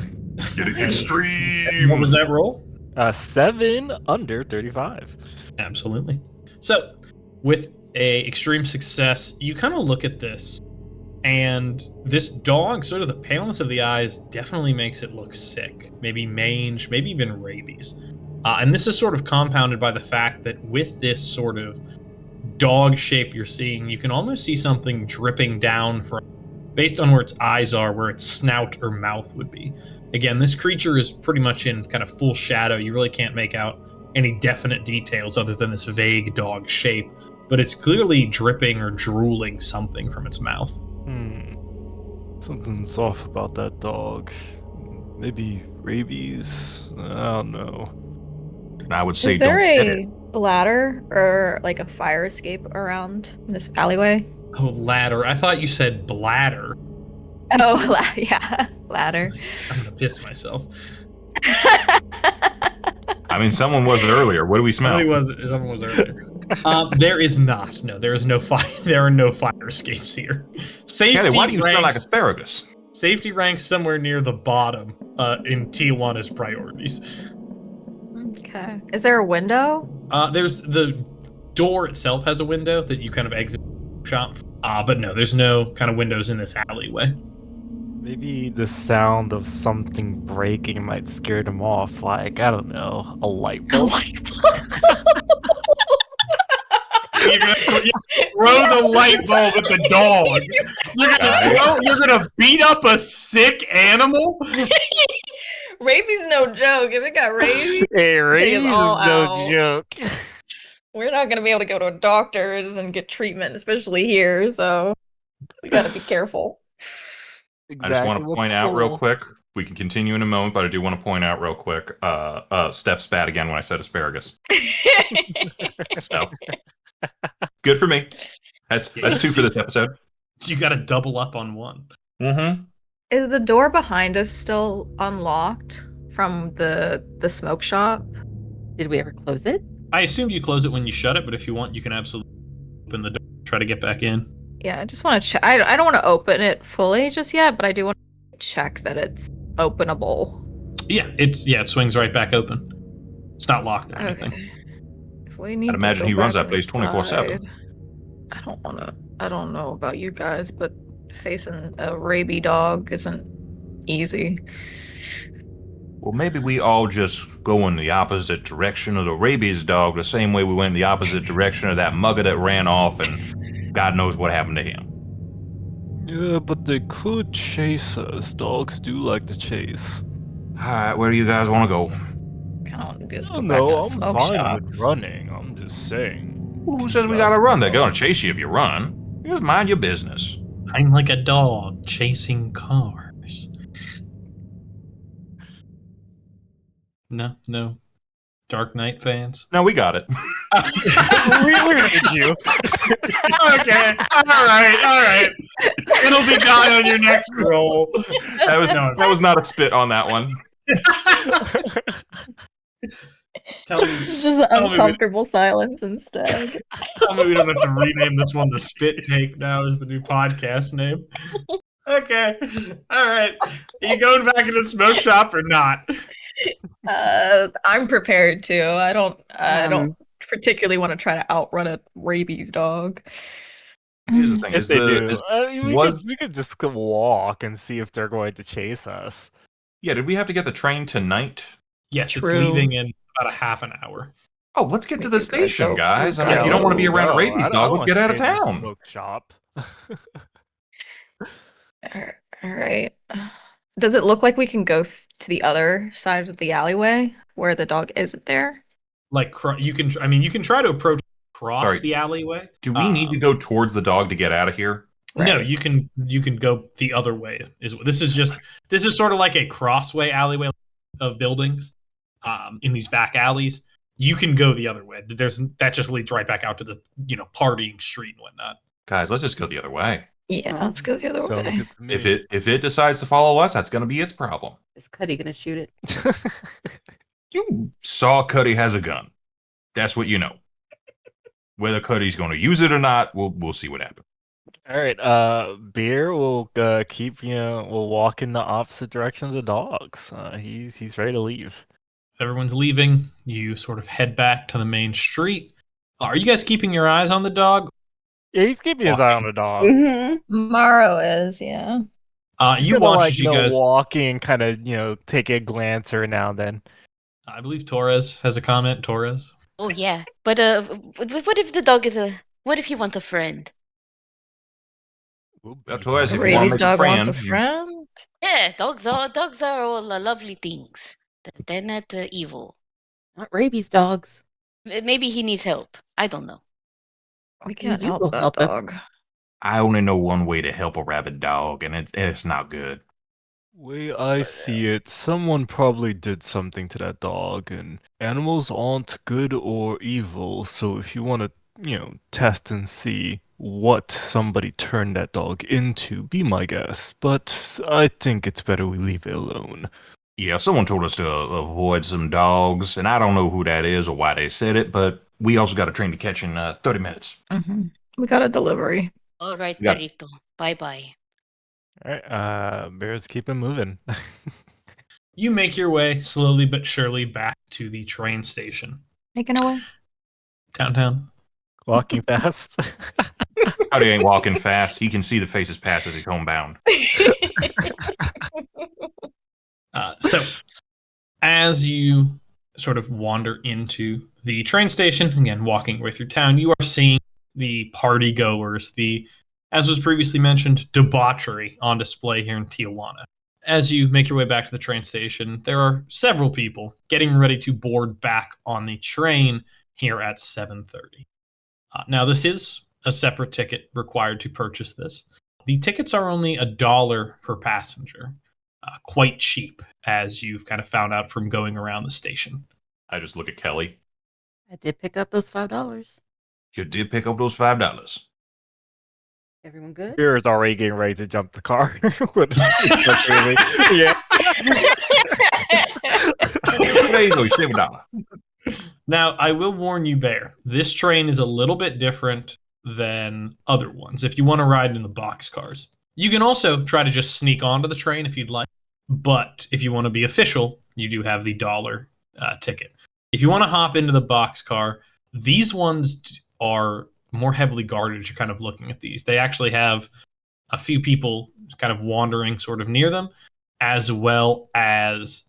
Getting extreme! What was that roll? 7 under 35. Absolutely. So, with a extreme success, you kind of look at this, and this dog, sort of the paleness of the eyes, definitely makes it look sick. Maybe mange, maybe even rabies. And this is sort of compounded by the fact that with this sort of dog shape you're seeing, you can almost see something dripping down from, based on where its eyes are, where its snout or mouth would be. Again, this creature is pretty much in kind of full shadow. You really can't make out any definite details other than this vague dog shape, but it's clearly dripping or drooling something from its mouth. Something's off about that dog. Maybe rabies? I don't know. I would say Is there don't get a it. ladder or like a fire escape around this alleyway? Oh, ladder. I thought you said bladder. Oh, yeah, ladder. I'm gonna piss myself. I mean, someone was earlier. What do we smell? Someone was earlier. There is not. No, there is no fire. There are no fire escapes here. Safety Kelly, why do you smell like ranks, asparagus? safety ranks somewhere near the bottom in Tijuana's priorities. Okay. Is there a window? There's the door itself has a window that you kind of exit the shop. But no, there's no kind of windows in this alleyway. Maybe the sound of something breaking might scare them off, like, I don't know, a light bulb. You're gonna throw the light bulb at the dog. You're gonna beat up a sick animal? Rabies no joke. If it got rabies, Hey, rabies is all no out. joke. we're not gonna be able to go to a doctor's and get treatment, especially here. So we gotta be careful. I just want to point out real quick. We can continue in a moment, but I do want to point out real quick. Steph spat again when I said asparagus. So good for me. That's 2 for this episode. You gotta double up on one. Mm-hmm. Is the door behind us still unlocked from the smoke shop? Did we ever close it? I assumed you close it when you shut it, but if you want, you can absolutely open the door, try to get back in. Yeah, I just want to check. I don't want to open it fully just yet, but I do want to check that it's openable. Yeah, it swings right back open. It's not locked or anything. Okay. If we need I'd imagine to he go runs back that place 24/7. inside, I don't know about you guys, but facing a rabies dog isn't easy. Well, maybe we all just go in the opposite direction of the rabies dog, the same way we went in the opposite direction of that mugger that ran off, and God knows what happened to him. Yeah, but they could chase us. Dogs do like to chase. Alright, where do you guys want to go? Can't just go Oh, back no, in the I'm smoke fine shop. with running. I'm just saying. Who says we gotta run? They're gonna chase you if you run. Just mind your business. I'm like a dog chasing cars. No. Dark Knight fans? No, we got it. we heard you. Okay. All right. It'll be die on your next roll. That was not a spit on that one. Tell me, Just the tell me we- uncomfortable silence instead. tell me we don't have to rename this one the Spit Take now is the new podcast name. Okay. All right. Are you going back into the smoke shop or not? I'm prepared to. I don't Um, particularly want to try to outrun a rabies dog. Here's the thing: If is they the do, is, we could just go walk and see if they're going to chase us. yeah. Did we have to get the train tonight? Yes, True. it's leaving in about a half an hour. Oh, let's get to the You guys station, go- guys. I go. mean, if you don't want to be around a No, rabies I dog, don't let's get out of wanna stay in the town. Smoke shop. All right. Does it look like we can go to the other side of the alleyway where the dog isn't there? Like you can try to approach across Sorry. the alleyway. Do we need to go towards the dog to get out of here? No, Right. you can go the other way. This is sort of like a crossway alleyway of buildings, in these back alleys. You can go the other way. That just leads right back out to the partying street and whatnot. Guys, let's just go the other way. Yeah, let's go the other Sounds way. good to me. If it decides to follow us, that's going to be its problem. is Cuddy gonna shoot it? You saw Cuddy has a gun. That's what you know. Whether Cuddy's going to use it or not, we'll see what happens. All right, Beer will we'll walk in the opposite direction of the dogs. He's ready to leave. Everyone's leaving. You sort of head back to the main street. Are you guys keeping your eyes on the dog? Yeah, he's keeping his eye on the dog. Mm-hmm. Morrow is, yeah. You Gonna, watch like, as you guys. walking, kind of take a glance every now and then. I believe Torres has a comment. Torres. Oh yeah, but what if the dog is what if he wants a friend? Torres, A if you want rabies to make a dog friend, wants a friend? Yeah, dogs are all lovely things. They're not evil. Not rabies dogs. Maybe he needs help. I don't know. We can't You help will that help him. dog. I only know one way to help a rabid dog, and it's not good. Way I see it, someone probably did something to that dog, and animals aren't good or evil, so if you want to, test and see what somebody turned that dog into, be my guest. But I think it's better we leave it alone. Yeah, someone told us to avoid some dogs, and I don't know who that is or why they said it, but we also got a train to catch in 30 minutes. Mm-hmm. We got a delivery. All right, Yeah. Perrito. Bye bye. Alright, Bears keep it moving. You make your way slowly but surely back to the train station Taken away. downtown. Walking fast. Howdy ain't walking fast. He can see the faces pass as he's homebound. So, as you sort of wander into the train station, again, walking your way through town, you are seeing the party goers, as was previously mentioned, debauchery on display here in Tijuana. As you make your way back to the train station, there are several people getting ready to board back on the train here at 7:30. Now, this is a separate ticket required to purchase this. The tickets are only $1 per passenger. Quite cheap, as you've kind of found out from going around the station. I just look at Kelly. I did pick up those $5. You did pick up those $5. Everyone good? Bears already getting ready to jump the car. Yeah. There you go, you save $1. Now, I will warn you, Bear, this train is a little bit different than other ones. If you want to ride in the boxcars, You can also try to just sneak onto the train if you'd like, but if you want to be official, you do have the dollar ticket. If you want to hop into the boxcar, these ones are more heavily guarded as you're kind of looking at these. They actually have a few people kind of wandering sort of near them, as well as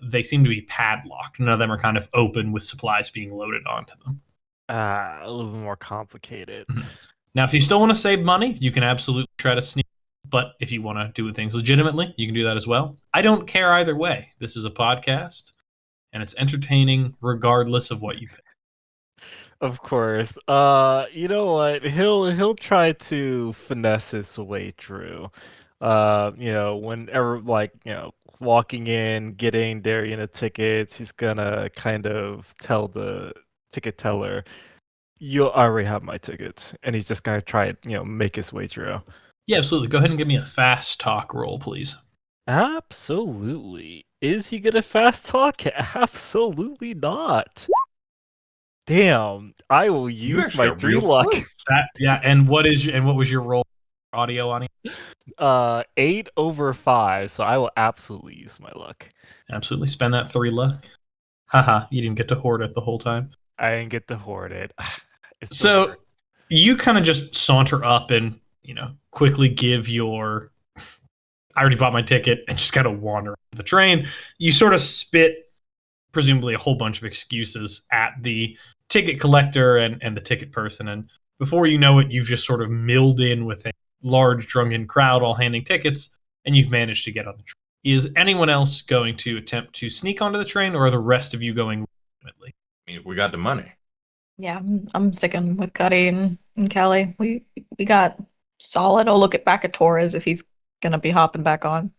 they seem to be padlocked. None of them are kind of open with supplies being loaded onto them. A little bit more complicated. Now, if you still want to save money, you can absolutely try to sneak. But if you want to do things legitimately, you can do that as well. I don't care either way. This is a podcast, and it's entertaining regardless of what you pick. Of course. You know what? He'll try to finesse his way through. Whenever walking in, getting their tickets, he's gonna kind of tell the ticket teller, "You already have my tickets," and he's just gonna try make his way through. Yeah, absolutely. Go ahead and give me a fast talk roll, please. Absolutely. Is he gonna fast talk? Absolutely not. Damn, I will use actually my got 3 real luck. And what was your roll audio on it? 8 over 5, so I will absolutely use my luck. Absolutely. Spend that 3 luck. Haha, you didn't get to hoard it the whole time. I didn't get to hoard it. It's the So worst. you kind of just saunter up and, quickly give your I already bought my ticket and just kind of wander the train. You sort of spit presumably a whole bunch of excuses at the ticket collector and the ticket person. And before you know it, you've just sort of milled in with a large drunken crowd all handing tickets, and you've managed to get on the train. Is anyone else going to attempt to sneak onto the train, or are the rest of you going legitimately? I mean, we got the money. Yeah, I'm sticking with Cuddy and Kelly. We got solid. I'll look back at Torres if he's gonna be hopping back on.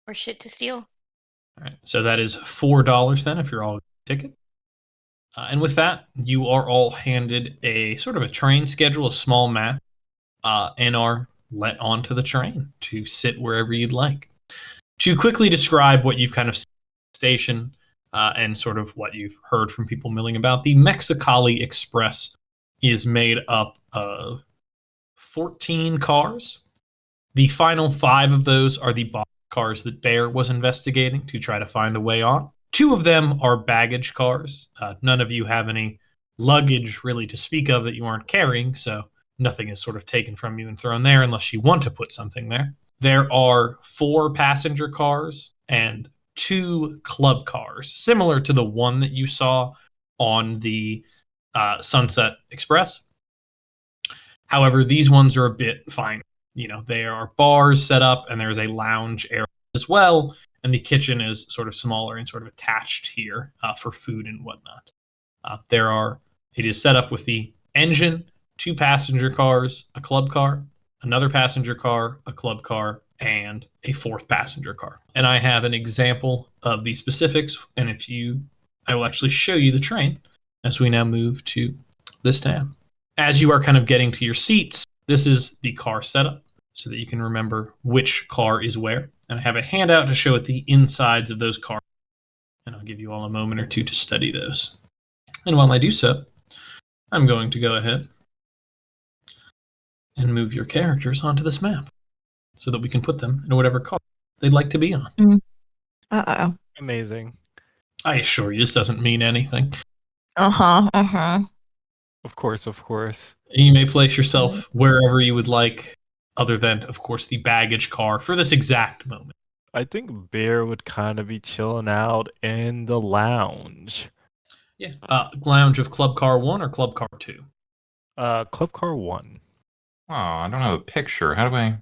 Or shit to steal. All right, so that is $4 then if you're all ticket. And with that, you are all handed a sort of a train schedule, a small map, and are let onto the train to sit wherever you'd like. To quickly describe what you've kind of seen at the station and sort of what you've heard from people milling about, the Mexicali Express is made up of 14 cars. The final 5 of those are the box cars that Bear was investigating to try to find a way on. 2 of them are baggage cars. None of you have any luggage really to speak of that you aren't carrying, so nothing is sort of taken from you and thrown there unless you want to put something there. There are 4 passenger cars and 2 club cars, similar to the one that you saw on the Sunset Express. However, these ones are a bit finer. There are bars set up, and there's a lounge area as well, and the kitchen is sort of smaller and sort of attached here for food and whatnot. It is set up with the engine, 2 passenger cars, a club car, another passenger car, a club car, and a 4th passenger car. And I have an example of the specifics, and I will actually show you the train as we now move to this tab. As you are kind of getting to your seats, this is the car setup so that you can remember which car is where. And I have a handout to show at the insides of those cars. And I'll give you all a moment or two to study those. And while I do so, I'm going to go ahead and move your characters onto this map so that we can put them in whatever car they'd like to be on. Uh-oh. Amazing. I assure you, this doesn't mean anything. Uh-huh. Of course. You may place yourself wherever you would like, other than, of course, the baggage car for this exact moment. I think Bear would kind of be chilling out in the lounge. Yeah. Lounge of Club Car 1 or Club Car 2? Club Car 1. Oh, I don't have a picture. How do I?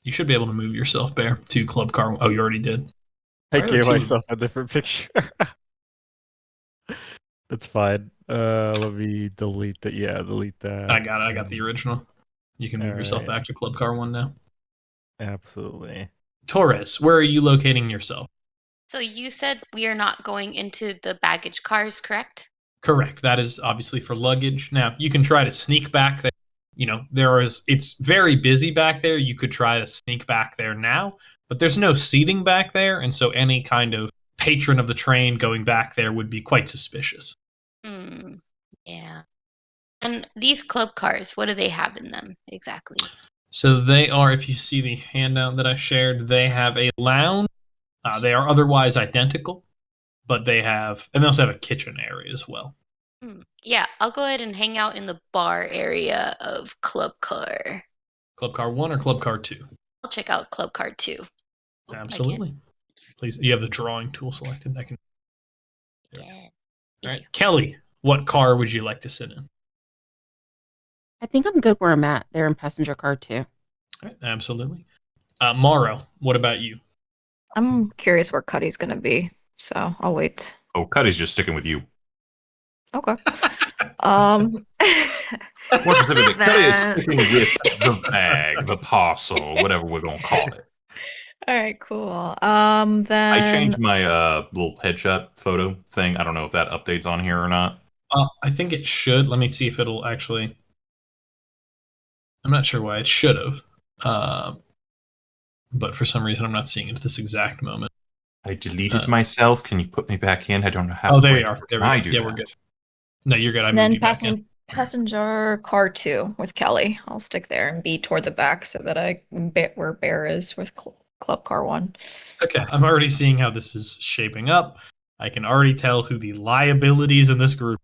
You should be able to move yourself, Bear, to Club Car 1. Oh, you already did. I Why are gave two- myself a different picture. That's fine. Let me delete that. Yeah, delete that. I got it. I got the original. You can move yourself Alright. back to Club Car 1 now. Absolutely. Torres, where are you locating yourself? So you said we are not going into the baggage cars, correct? Correct. That is obviously for luggage. Now, you can try to sneak back there. It's very busy back there. You could try to sneak back there now, but there's no seating back there. And so any kind of patron of the train going back there would be quite suspicious. Yeah. And these club cars, what do they have in them exactly? So they are, if you see the handout that I shared, they have a lounge. They are otherwise identical, but they also have a kitchen area as well. Yeah, I'll go ahead and hang out in the bar area of Club Car. Club Car 1 or Club Car 2? I'll check out Club Car 2. Absolutely. Please, you have the drawing tool selected. I can. Yeah. All Thank right, you. Kelly, what car would you like to sit in? I think I'm good where I'm at. They're in passenger car too. All right, absolutely. Morrow, what about you? I'm curious where Cuddy's gonna be, so I'll wait. Oh, Cuddy's just sticking with you. Okay. More specifically, Cuddy is Then- sticking with the bag, the parcel, whatever we're gonna call it. All right, cool. I Then changed my little headshot photo thing. I don't know if that updates on here or not. I think it should. Let me see if it'll actually. I'm not sure why it should have, but for some reason I'm not seeing it at this exact moment. I deleted myself. Can you put me back in? I don't know how. Oh, there you are. There we I go. do Yeah, that. we're good. No, you're good. I then moved you back in. passenger car 2 with Kelly. I'll stick there and be toward the back so that I where Bear is with Club Car 1. Okay, I'm already seeing how this is shaping up. I can already tell who the liabilities in this group.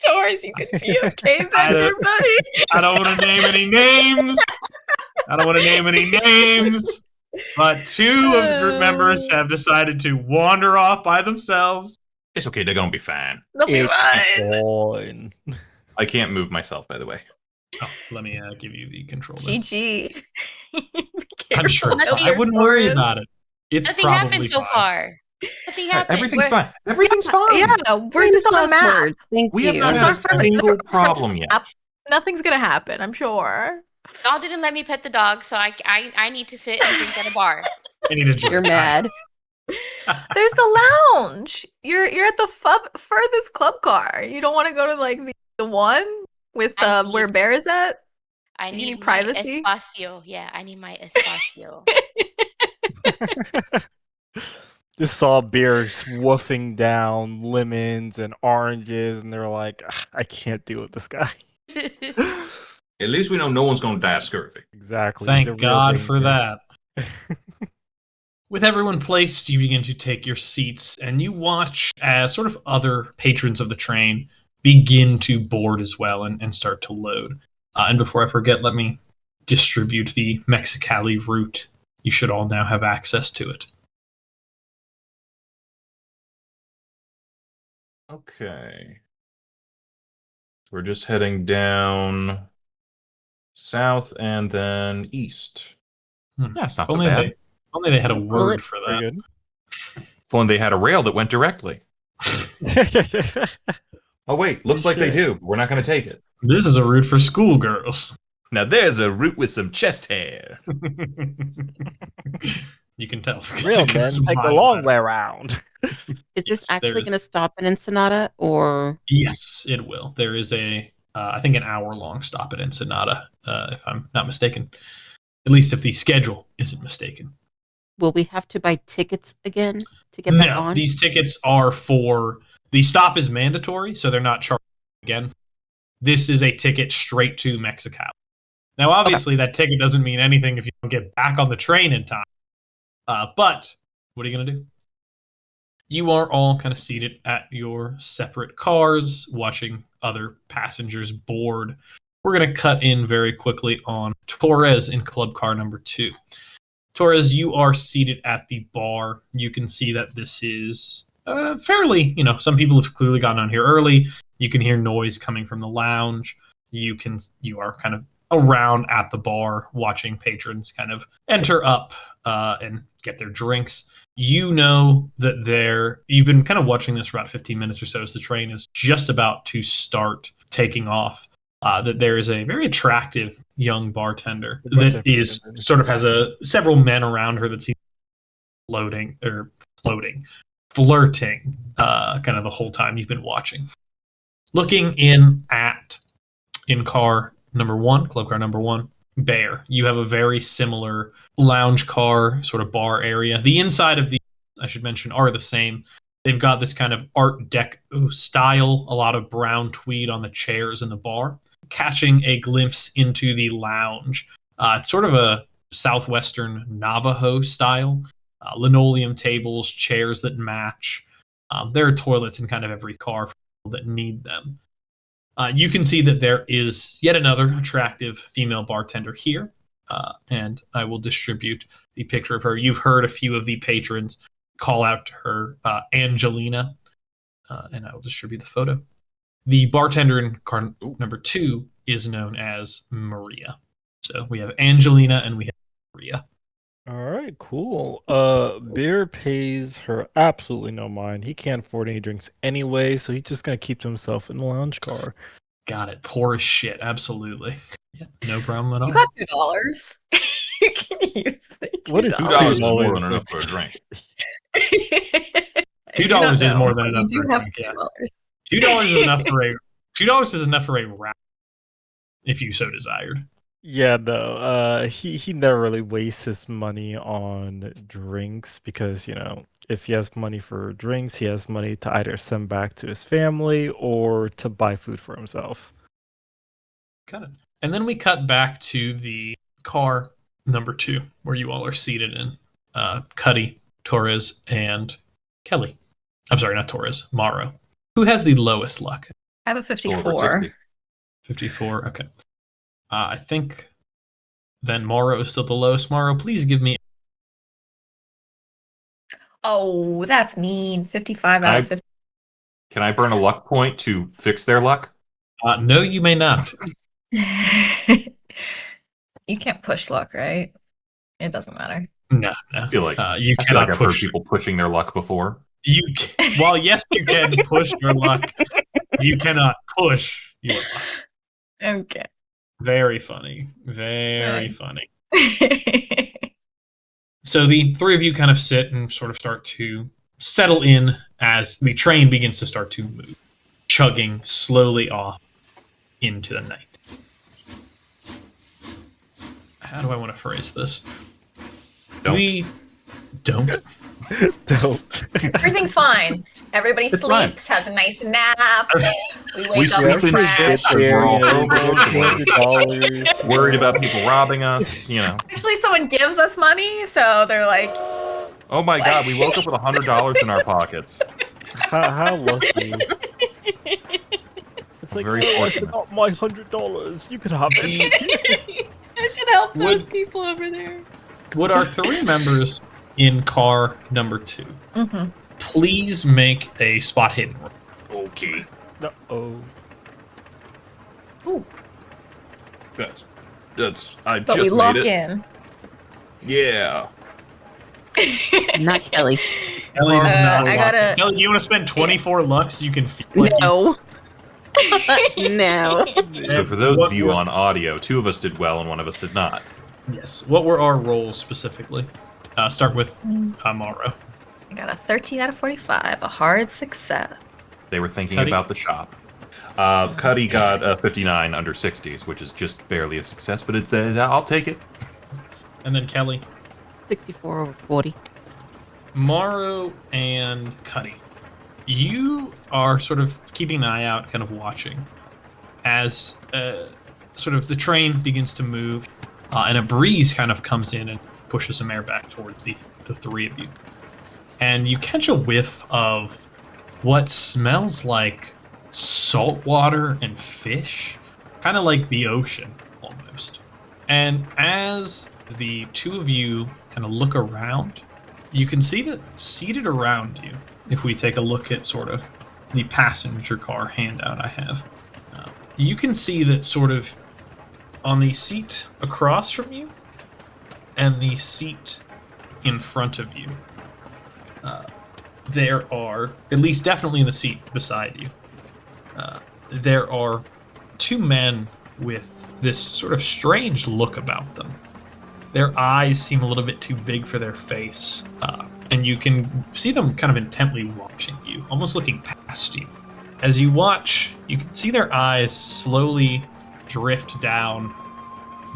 Torres, you can be okay I back don't- there, buddy. I don't want to name any names. But 2 of the group members have decided to wander off by themselves. It's okay. They're gonna be fine. They'll be It's fine. fine. I can't move myself, by the way. Oh, let me give you the control. GG. I'm sure. Nothing- I wouldn't worry Torres. about it. It's Nothing probably happened so fine. far. Nothing happened. Everything's We're- fine. Everything's fine. Yeah, we're just on a Last map. words. Thank We have you. not Let's had start a from- single from- problem yet. Nothing's gonna happen, I'm sure. Y'all didn't let me pet the dog, so I need to sit and drink at a bar. I need a drink. You're mad. There's the lounge. You're at the furthest club car. You don't want to go to like the one with I where need- Bear is at? I You need need my privacy? espacio. Yeah, I need my espacio. Just saw beers woofing down lemons and oranges, and they're like, "Ugh, I can't deal with this guy." At least we know no one's gonna die of scurvy. Exactly. Thank the real God for danger. that. With everyone placed, you begin to take your seats and you watch as sort of other patrons of the train begin to board as well and start to load. And before I forget, let me distribute the Mexicali route. You should all now have access to it. Okay. We're just heading down south and then east. Hmm. Yeah, it's not so Only bad. only they had a Well, word it- for Pretty that. good. If only they had a rail that went directly. Oh wait, looks like they do. We're not going to take it. This is a route for schoolgirls. Now there's a route with some chest hair. You can tell. because Real it men goes take the miles long out. way around. Is Yes, this actually there's- going to stop in Ensenada or? Yes, it will. There is I think an hour-long stop at Ensenada, if I'm not mistaken. At least if the schedule isn't mistaken. Will we have to buy tickets again to get back No, on? these tickets are for the stop is mandatory, so they're not charged again. This is a ticket straight to Mexicali. Now, obviously, that ticket doesn't mean anything if you don't get back on the train in time. But what are you going to do? You are all kind of seated at your separate cars, watching other passengers board. We're going to cut in very quickly on Torres in club car number 2. Torres, you are seated at the bar. You can see that this is fairly, some people have clearly gotten on here early. You can hear noise coming from the lounge. You are kind of around at the bar watching patrons kind of enter up and get their drinks. You know that you've been kind of watching this for about 15 minutes or so as the train is just about to start taking off. That there is a very attractive young bartender that is sort of has several men around her that seem flirting, kind of the whole time you've been watching. Looking in car number 1, club car number 1, Bear, you have a very similar lounge car sort of bar area. The inside of these, I should mention, are the same. They've got this kind of Art Deco style, a lot of brown tweed on the chairs in the bar, catching a glimpse into the lounge. It's sort of a southwestern Navajo style. Linoleum tables, chairs that match. There are toilets in kind of every car for people that need them. You can see that there is yet another attractive female bartender here, and I will distribute the picture of her. You've heard a few of the patrons call out to her, Angelina, and I will distribute the photo. The bartender in car number 2 is known as Maria. So we have Angelina and we have Maria. All right, cool. Beer pays her absolutely no mind. He can't afford any drinks anyway, so he's just gonna keep to himself in the lounge car. Got it. Poor as shit. Absolutely. Yeah, no problem at all. You got $2. You can use it. What is $2 is $2 more than enough for a drink. $2 is more than enough. You do for a have drink, yeah. $2. $2 is enough for a $2 is enough for a wrap, if you so desired. Yeah, no. He never really wastes his money on drinks because, if he has money for drinks, he has money to either send back to his family or to buy food for himself. Got it. And then we cut back to the car number 2, where you all are seated in. Cuddy, Torres, and Kelly. I'm sorry, not Torres. Morrow. Who has the lowest luck? I have a Over 54. 60. 54. Okay. I think then Morrow is still the lowest. Morrow, please give me. Oh, that's mean. 55 out of 50. Can I burn a luck point to fix their luck? No, you may not. You can't push luck, right? It doesn't matter. No. I feel like you I feel cannot like I've heard push. people pushing their luck before. While yes, you can push your luck. You cannot push your luck. Okay. Very funny. Very Good. funny. So the 3 of you kind of sit and sort of start to settle in as the train begins to start to move, chugging slowly off into the night. How do I want to phrase this? Don't. We don't. Don't. Everything's fine. Everybody It's sleeps, has a nice nap. We We wake up sleep in fresh. shit. We're all hobos. $200. Worried about people robbing us, Actually, someone gives us money, so they're like, Oh my god, we woke up with $100 in our pockets. How lucky. It's like, Very I fortunate. forgot my $100. You could have it. I should help Would- those people over there. Would our 3 members in car number 2 Mm-hmm. please make a spot hidden roll? Okay. Uh-oh. Ooh, That's I but we just lock made it. in. Yeah. Not Kelly. Kelly does not I lock gotta- in. Kelly, do you want to spend 24 lucks? You can feel like No. No. So for those What of you were- on audio, 2 of us did well and 1 of us did not. Yes. What were our rolls specifically? Start with Morrow. I got a 13 out of 45, a hard success. They were thinking Cuddy? about the shop. Cuddy got a 59 under 60s, which is just barely a success, but it's I'll take it. And then Kelly. 64 over 40. Morrow and Cuddy. You are sort of keeping an eye out, kind of watching, as sort of the train begins to move, and a breeze kind of comes in and pushes some air back towards the 3 of you. And you catch a whiff of what smells like salt water and fish, kind of like the ocean almost. And as the 2 of you kind of look around, you can see that seated around you, if we take a look at sort of the passenger car handout I have, you can see that sort of on the seat across from you and the seat in front of you, there are, at least definitely in the seat beside you, there are 2 men with this sort of strange look about them. Their eyes seem a little bit too big for their face, and you can see them kind of intently watching you, almost looking past you. As you watch, you can see their eyes slowly drift down.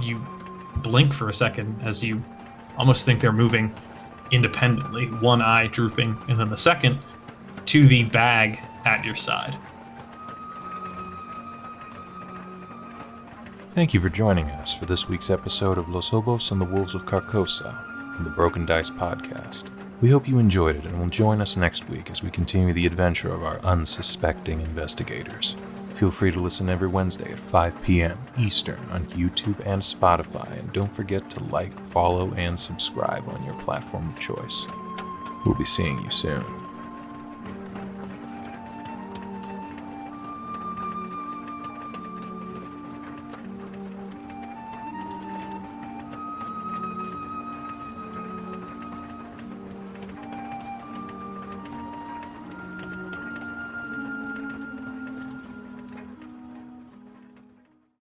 You blink for a second as you almost think they're moving independently, one eye drooping, and then the second, to the bag at your side. Thank you for joining us for this week's episode of Los Hobos and the Wolves of Carcosa, the Broken Dice podcast. We hope you enjoyed it and will join us next week as we continue the adventure of our unsuspecting investigators. Feel free to listen every Wednesday at 5 p.m. Eastern on YouTube and Spotify, and don't forget to like, follow, and subscribe on your platform of choice. We'll be seeing you soon.